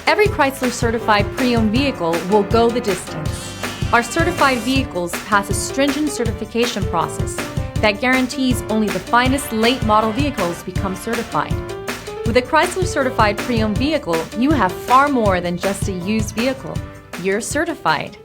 Every Chrysler certified pre-owned vehicle will go the distance. Our certified vehicles pass a stringent certification process that guarantees only the finest late model vehicles become certified. With a Chrysler certified pre-owned vehicle, you have far more than just a used vehicle. You're certified.